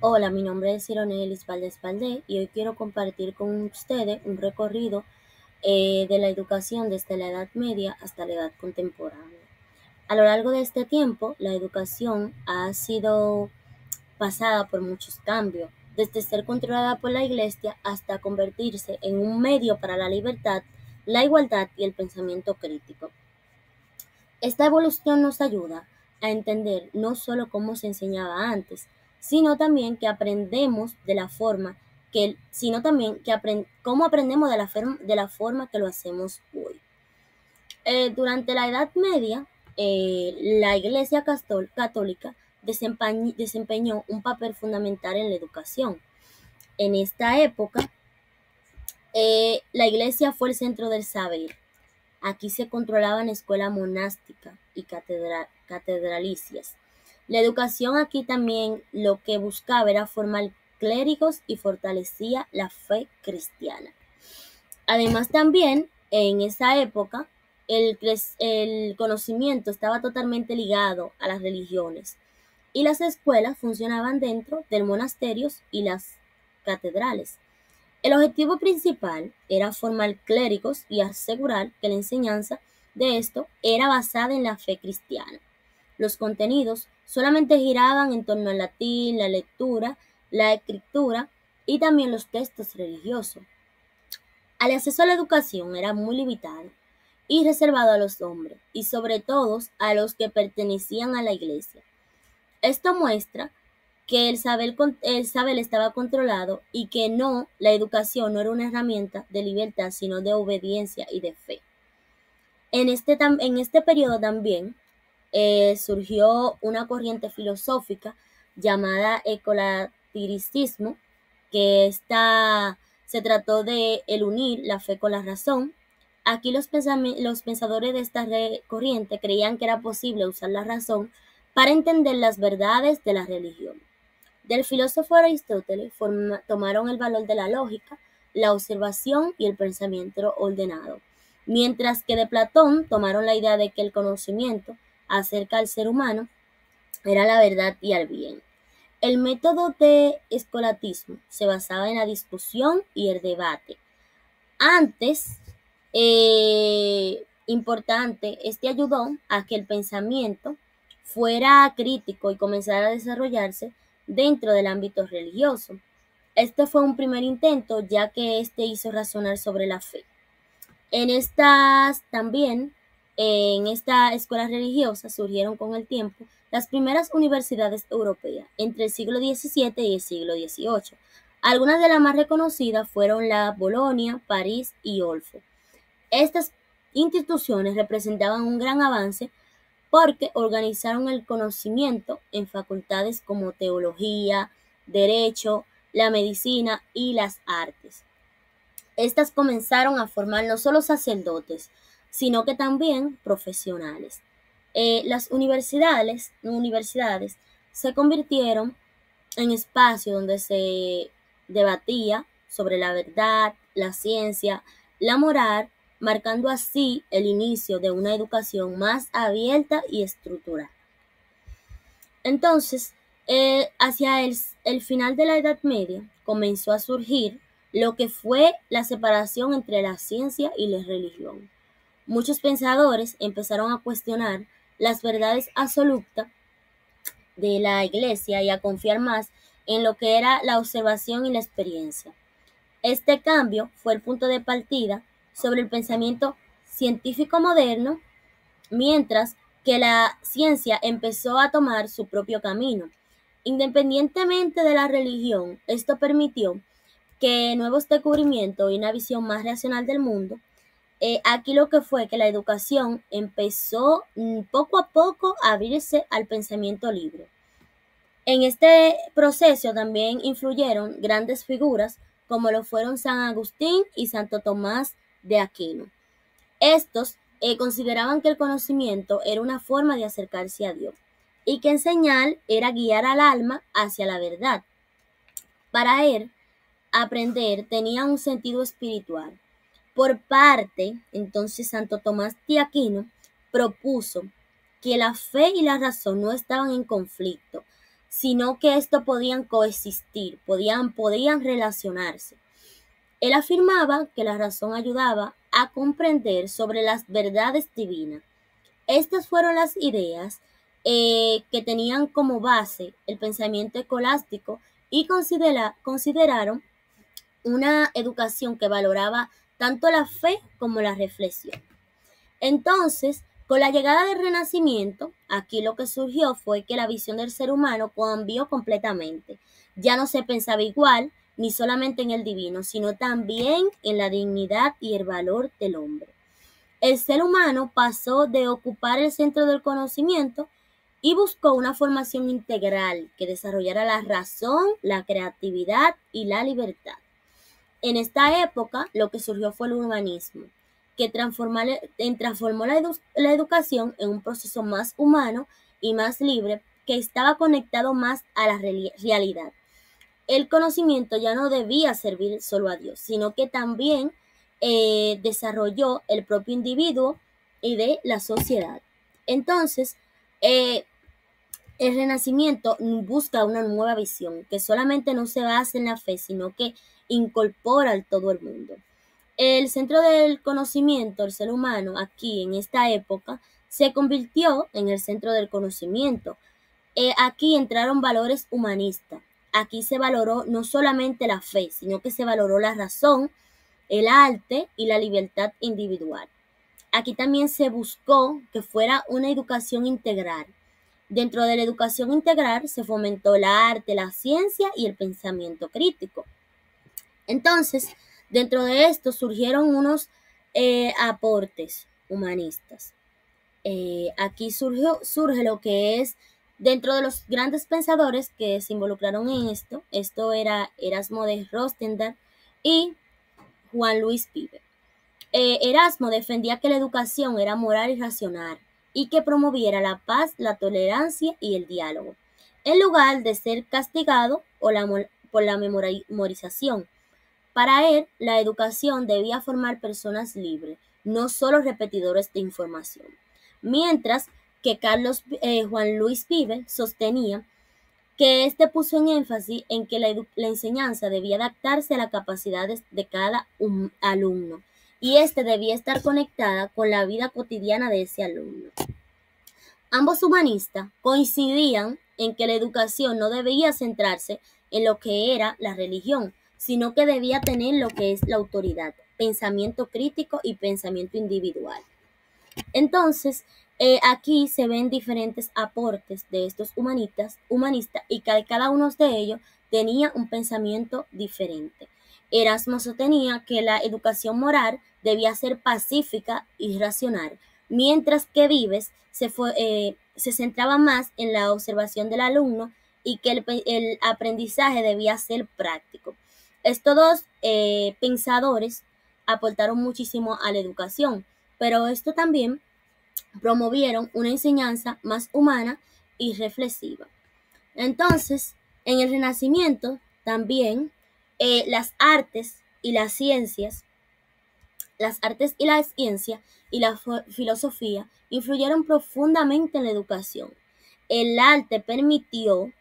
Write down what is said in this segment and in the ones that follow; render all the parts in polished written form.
Hola, mi nombre es Cironelis Valdés Valdés y hoy quiero compartir con ustedes un recorrido de la educación desde la Edad Media hasta la Edad Contemporánea. A lo largo de este tiempo, la educación ha sido pasada por muchos cambios, desde ser controlada por la Iglesia hasta convertirse en un medio para la libertad, la igualdad y el pensamiento crítico. Esta evolución nos ayuda a entender no solo cómo se enseñaba antes, sino también que aprendemos de la forma sino también que cómo aprendemos de la forma que lo hacemos hoy. Durante la Edad Media, la Iglesia Católica desempeñó un papel fundamental en la educación. En esta época, la Iglesia fue el centro del saber. Aquí se controlaban escuelas monásticas y catedralicias. La educación aquí también lo que buscaba era formar clérigos y fortalecía la fe cristiana. Además también en esa época el conocimiento estaba totalmente ligado a las religiones y las escuelas funcionaban dentro de monasterios y las catedrales. El objetivo principal era formar clérigos y asegurar que la enseñanza de esto era basada en la fe cristiana. Los contenidos solamente giraban en torno al latín, la lectura, la escritura y también los textos religiosos. El acceso a la educación era muy limitado y reservado a los hombres, y sobre todo a los que pertenecían a la iglesia. Esto muestra que el saber estaba controlado y que la educación no era una herramienta de libertad, sino de obediencia y de fe. En este periodo también surgió una corriente filosófica llamada escolaticismo, que se trató de el unir la fe con la razón. Aquí los pensadores de esta corriente creían que era posible usar la razón para entender las verdades de la religión. Del filósofo Aristóteles tomaron el valor de la lógica, la observación y el pensamiento ordenado, mientras que de Platón tomaron la idea de que el conocimiento acerca del ser humano era la verdad y el bien. El método de escolatismo se basaba en la discusión y el debate. Antes, importante, este ayudó a que el pensamiento fuera crítico y comenzara a desarrollarse dentro del ámbito religioso. Este fue un primer intento, ya que este hizo razonar sobre la fe. En esta escuela religiosa surgieron con el tiempo las primeras universidades europeas entre el siglo XVII y el siglo XVIII. Algunas de las más reconocidas fueron la Bolonia, París y Olfo. Estas instituciones representaban un gran avance porque organizaron el conocimiento en facultades como teología, derecho, la medicina y las artes. Estas comenzaron a formar no solo sacerdotes, sino que también profesionales. Las universidades se convirtieron en espacios donde se debatía sobre la verdad, la ciencia, la moral, marcando así el inicio de una educación más abierta y estructurada. Entonces, hacia el final de la Edad Media comenzó a surgir lo que fue la separación entre la ciencia y la religión. Muchos pensadores empezaron a cuestionar las verdades absolutas de la Iglesia y a confiar más en lo que era la observación y la experiencia. Este cambio fue el punto de partida sobre el pensamiento científico moderno, mientras que la ciencia empezó a tomar su propio camino. Independientemente de la religión, esto permitió que nuevos descubrimientos y una visión más racional del mundo. Aquí lo que fue que la educación empezó poco a poco a abrirse al pensamiento libre. En este proceso también influyeron grandes figuras como lo fueron San Agustín y Santo Tomás de Aquino. Estos consideraban que el conocimiento era una forma de acercarse a Dios y que enseñar era guiar al alma hacia la verdad. Para él, aprender tenía un sentido espiritual. Por parte, entonces, Santo Tomás de Aquino propuso que la fe y la razón no estaban en conflicto, sino que esto podían coexistir, podían relacionarse. Él afirmaba que la razón ayudaba a comprender sobre las verdades divinas. Estas fueron las ideas que tenían como base el pensamiento escolástico y consideraron una educación que valoraba tanto la fe como la reflexión. Entonces, con la llegada del Renacimiento, aquí lo que surgió fue que la visión del ser humano cambió completamente. Ya no se pensaba igual, ni solamente en el divino, sino también en la dignidad y el valor del hombre. El ser humano pasó de ocupar el centro del conocimiento y buscó una formación integral que desarrollara la razón, la creatividad y la libertad. En esta época, lo que surgió fue el humanismo, que transformó la educación en un proceso más humano y más libre, que estaba conectado más a la realidad. El conocimiento ya no debía servir solo a Dios, sino que también desarrolló el propio individuo y de la sociedad. Entonces, eh, el Renacimiento busca una nueva visión que solamente no se basa en la fe, sino que incorpora al todo el mundo. El centro del conocimiento, el ser humano, aquí en esta época, se convirtió en el centro del conocimiento. Aquí entraron valores humanistas. Aquí se valoró no solamente la fe, sino que se valoró la razón, el arte y la libertad individual. Aquí también se buscó que fuera una educación integral. Dentro de la educación integral se fomentó el arte, la ciencia y el pensamiento crítico. Entonces, dentro de esto surgieron unos aportes humanistas. Aquí surge lo que es, dentro de los grandes pensadores que se involucraron en esto era Erasmo de Rotterdam y Juan Luis Vives. Erasmo defendía que la educación era moral y racional y que promoviera la paz, la tolerancia y el diálogo, en lugar de ser castigado por la memorización. Para él, la educación debía formar personas libres, no solo repetidores de información. Mientras que Juan Luis Vives sostenía que este puso en énfasis en que la enseñanza debía adaptarse a las capacidades de cada alumno y este debía estar conectada con la vida cotidiana de ese alumno. Ambos humanistas coincidían en que la educación no debía centrarse en lo que era la religión, sino que debía tener lo que es la autoridad, pensamiento crítico y pensamiento individual. Entonces, aquí se ven diferentes aportes de estos humanistas y cada uno de ellos tenía un pensamiento diferente. Erasmo sostenía que la educación moral debía ser pacífica y racional, mientras que Vives se centraba más en la observación del alumno y que el aprendizaje debía ser práctico. Estos dos pensadores aportaron muchísimo a la educación, pero esto también promovieron una enseñanza más humana y reflexiva. Entonces, en el Renacimiento también las artes y la ciencia y la filosofía influyeron profundamente en la educación. El arte permitió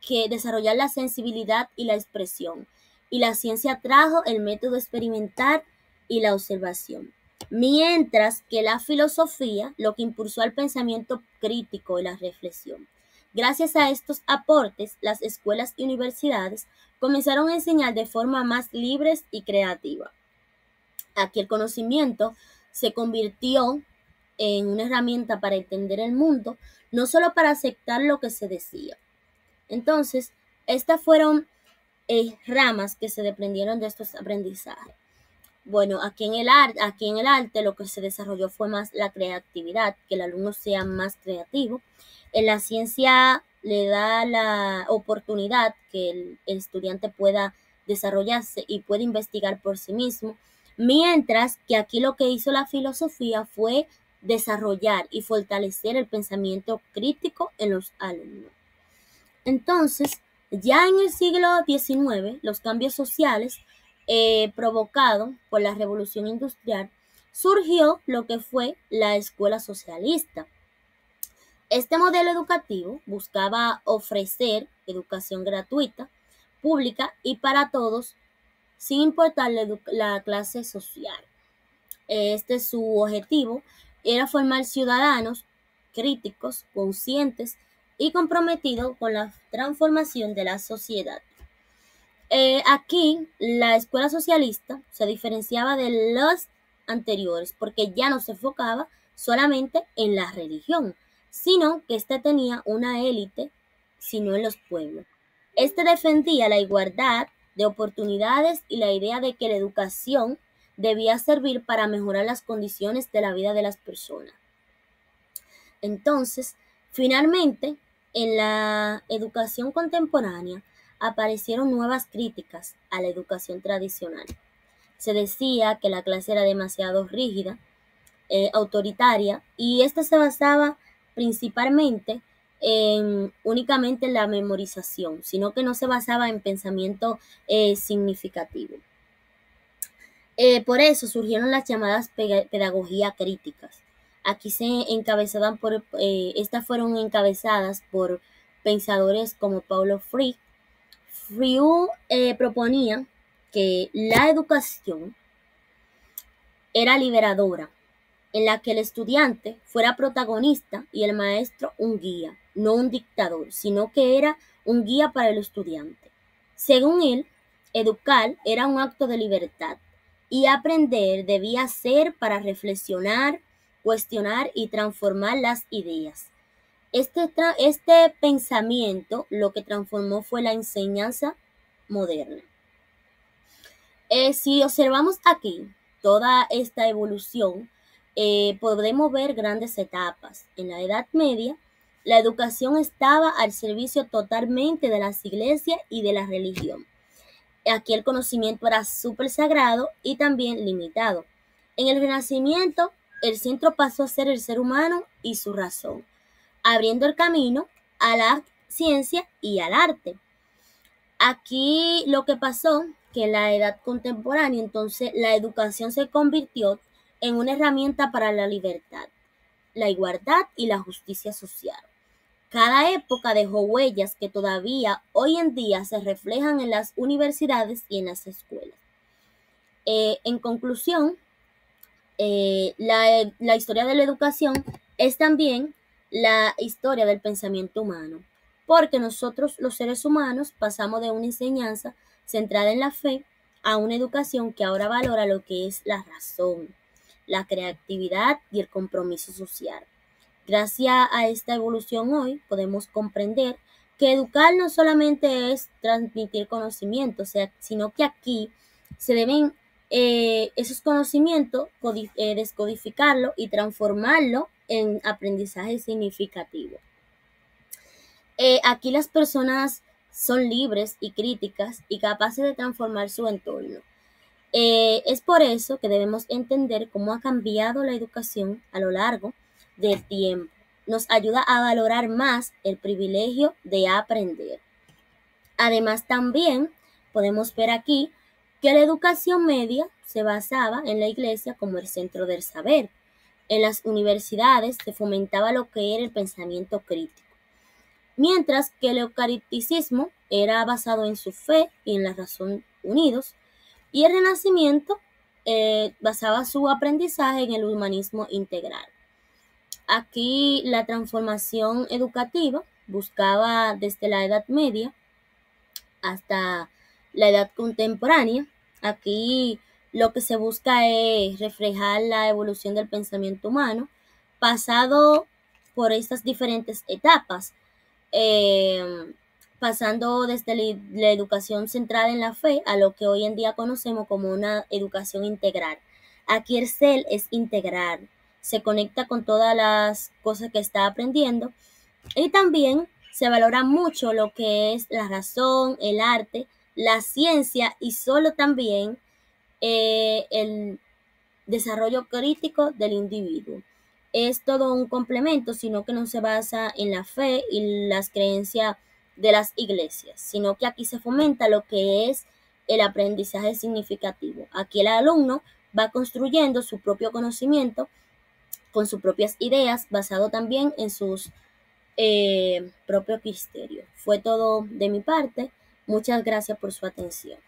que desarrollar la sensibilidad y la expresión, y la ciencia trajo el método experimental y la observación. Mientras que la filosofía lo que impulsó al pensamiento crítico y la reflexión. Gracias a estos aportes, las escuelas y universidades comenzaron a enseñar de forma más libre y creativa. Aquí el conocimiento se convirtió en una herramienta para entender el mundo, no solo para aceptar lo que se decía. Entonces, estas fueron ramas que se desprendieron de estos aprendizajes. Bueno, aquí en el arte lo que se desarrolló fue más la creatividad, que el alumno sea más creativo. En la ciencia le da la oportunidad que el estudiante pueda desarrollarse y pueda investigar por sí mismo, mientras que aquí lo que hizo la filosofía fue desarrollar y fortalecer el pensamiento crítico en los alumnos. Entonces, ya en el siglo XIX, los cambios sociales provocados por la revolución industrial, surgió lo que fue la escuela socialista. Este modelo educativo buscaba ofrecer educación gratuita, pública y para todos, sin importar la clase social. Su objetivo era formar ciudadanos críticos, conscientes y comprometidos con la transformación de la sociedad. Aquí la escuela socialista se diferenciaba de los anteriores porque ya no se enfocaba solamente en la religión, sino que éste tenía una élite, sino en los pueblos. Este defendía la igualdad de oportunidades y la idea de que la educación debía servir para mejorar las condiciones de la vida de las personas. Entonces, finalmente, en la educación contemporánea aparecieron nuevas críticas a la educación tradicional. Se decía que la clase era demasiado rígida, autoritaria, y esta se basaba principalmente únicamente en la memorización, sino que no se basaba en pensamiento significativo. Por eso surgieron las llamadas pedagogía críticas. Aquí estas fueron encabezadas por pensadores como Paulo Freire. Freire proponía que la educación era liberadora, en la que el estudiante fuera protagonista y el maestro un guía, no un dictador, sino que era un guía para el estudiante. Según él, educar era un acto de libertad y aprender debía ser para reflexionar, cuestionar y transformar las ideas. Este pensamiento lo que transformó fue la enseñanza moderna. Si observamos aquí toda esta evolución, podemos ver grandes etapas. En la Edad Media, la educación estaba al servicio totalmente de las iglesias y de la religión. Aquí el conocimiento era súper sagrado y también limitado. En el Renacimiento, el centro pasó a ser el ser humano y su razón, abriendo el camino a la ciencia y al arte. Aquí lo que pasó, que en la edad contemporánea, entonces la educación se convirtió en una herramienta para la libertad, la igualdad y la justicia social. Cada época dejó huellas que todavía hoy en día se reflejan en las universidades y en las escuelas. En conclusión, la historia de la educación es también la historia del pensamiento humano, porque nosotros los seres humanos pasamos de una enseñanza centrada en la fe a una educación que ahora valora lo que es la razón, la creatividad y el compromiso social. Gracias a esta evolución hoy podemos comprender que educar no solamente es transmitir conocimientos, sino que aquí se deben esos conocimientos descodificarlo y transformarlo en aprendizaje significativo. Aquí las personas son libres y críticas y capaces de transformar su entorno. Es por eso que debemos entender cómo ha cambiado la educación a lo largo del tiempo. Nos ayuda a valorar más el privilegio de aprender. Además, también podemos ver aquí que la educación media se basaba en la iglesia como el centro del saber. En las universidades se fomentaba lo que era el pensamiento crítico, mientras que el eucaristicismo era basado en su fe y en la razón unidos, y el Renacimiento basaba su aprendizaje en el humanismo integral. Aquí la transformación educativa buscaba desde la Edad Media hasta la edad contemporánea. Aquí lo que se busca es reflejar la evolución del pensamiento humano, pasado por estas diferentes etapas, pasando desde la educación centrada en la fe a lo que hoy en día conocemos como una educación integral. Aquí el ser es integral, se conecta con todas las cosas que está aprendiendo y también se valora mucho lo que es la razón, el arte, la ciencia y solo también el desarrollo crítico del individuo. Es todo un complemento, sino que no se basa en la fe y las creencias de las iglesias, sino que aquí se fomenta lo que es el aprendizaje significativo. Aquí el alumno va construyendo su propio conocimiento con sus propias ideas, basado también en sus propio criterio. Fue todo de mi parte. Muchas gracias por su atención.